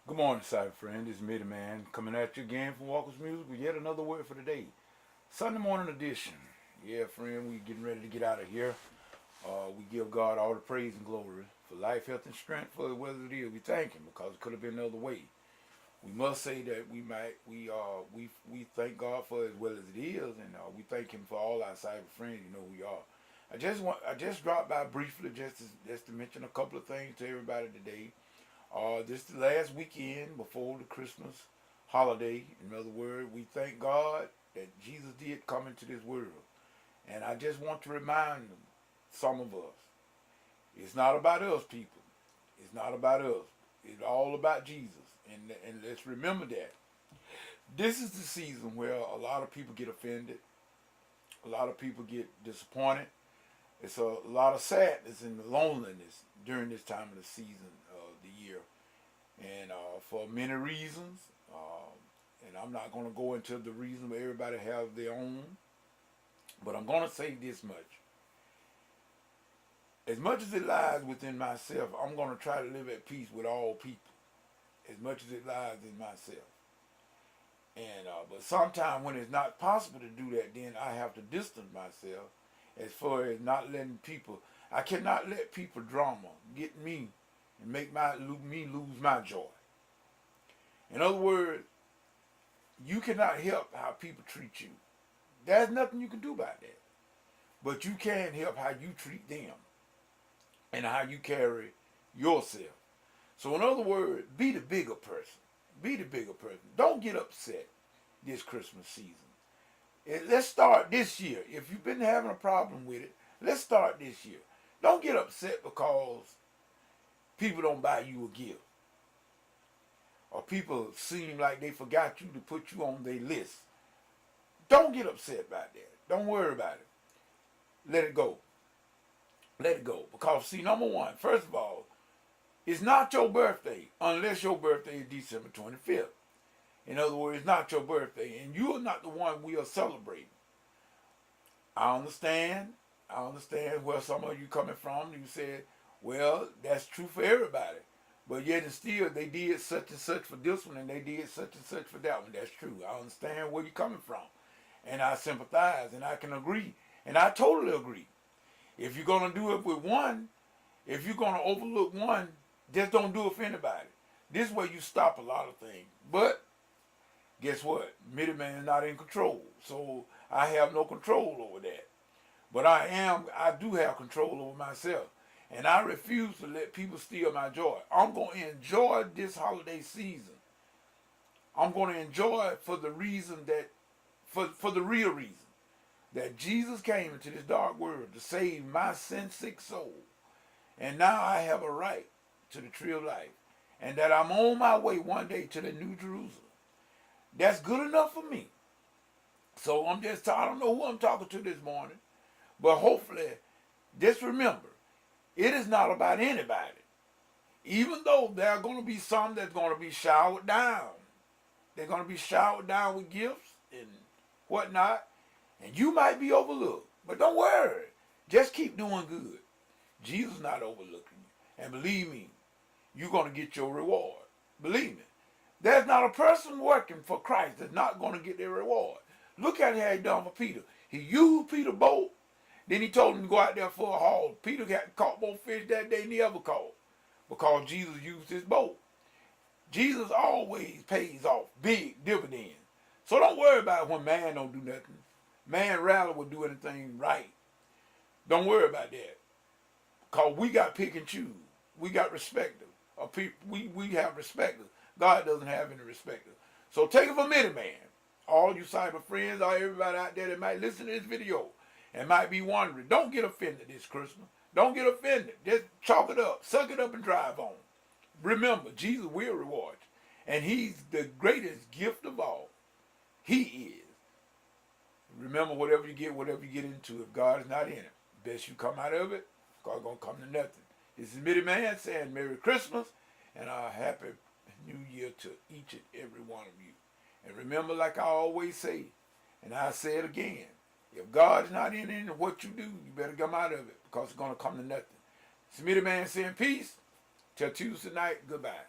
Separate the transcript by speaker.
Speaker 1: Good morning, cyber friend. It's Mitty Man coming at you again from Walker's Music with yet another word for the day. Sunday morning edition. Yeah, friend, we getting ready to get out of here. We give God all the praise and glory for life, health, and strength for whether it is. We thank Him because it could have been another way. We must say that we thank God for as well as it is, and we thank Him for all our cyber friends. You know who we are. I just dropped by briefly just to mention a couple of things to everybody today. This is the last weekend before the Christmas holiday. In other words, we thank God that Jesus did come into this world. And I just want to remind some of us, it's not about us, people. It's not about us. It's all about Jesus. And let's remember that. This is the season where a lot of people get offended. A lot of people get disappointed. It's a lot of sadness and loneliness during this time of the season of the year, and for many reasons. And I'm not going to go into the reasons, but everybody has their own. But I'm going to say this much: as much as it lies within myself, I'm going to try to live at peace with all people, as much as it lies in myself. And but sometimes when it's not possible to do that, then I have to distance myself as far as not letting people. I cannot let people drama get me and make me lose my joy. In other words, you cannot help how people treat you. There's nothing you can do about that. But you can help how you treat them and how you carry yourself. So in other words, be the bigger person. Be the bigger person. Don't get upset this Christmas season. Let's start this year. If you've been having a problem with it, let's start this year. Don't get upset because people don't buy you a gift, or people seem like they forgot you to put you on their list. Don't get upset about that. Don't worry about it. Let it go. Let it go. Because see, number one, first of all, it's not your birthday unless your birthday is December 25th. In other words, it's not your birthday, and you are not the one we are celebrating. I understand. I understand where some of you coming from. You said, well, that's true for everybody. But yet and still, they did such and such for this one, and they did such and such for that one. That's true. I understand where you're coming from. And I sympathize, and I can agree. And I totally agree. If you're going to do it with one, if you're going to overlook one, just don't do it for anybody. This way you stop a lot of things. But guess what? Middleman is not in control. So I have no control over that. But I do have control over myself. And I refuse to let people steal my joy. I'm going to enjoy this holiday season. I'm going to enjoy it for the reason that, for the real reason, that Jesus came into this dark world to save my sin-sick soul. And now I have a right to the tree of life. And that I'm on my way one day to the New Jerusalem. That's good enough for me. So I don't know who I'm talking to this morning. But hopefully, just remember, it is not about anybody. Even though there are going to be some that's going to be showered down. They're going to be showered down with gifts and whatnot. And you might be overlooked. But don't worry. Just keep doing good. Jesus is not overlooking you. And believe me, you're going to get your reward. Believe me. There's not a person working for Christ that's not going to get their reward. Look at how he done for Peter. He used Peter's boat. Then he told him to go out there for a haul. Peter got caught more fish that day than he ever caught because Jesus used his boat. Jesus always pays off big dividends. So don't worry about when man don't do nothing. Man rarely will do anything right. Don't worry about that. Because we got pick and choose. We got respecters. We have respecters. God doesn't have any respecters. So take it from any man. All you cyber friends, or everybody out there that might listen to this video and might be wondering, don't get offended this Christmas. Don't get offended. Just chalk it up. Suck it up and drive on. Remember, Jesus will reward you. And he's the greatest gift of all. He is. Remember, whatever you get into, if God is not in it, best you come out of it, God gonna come to nothing. This is Mitty Man saying Merry Christmas and a Happy New Year to each and every one of you. And remember, like I always say, and I say it again, if God is not in what you do, you better come out of it because it's gonna come to nothing. It's Mitty Man saying peace. Till Tuesday night, goodbye.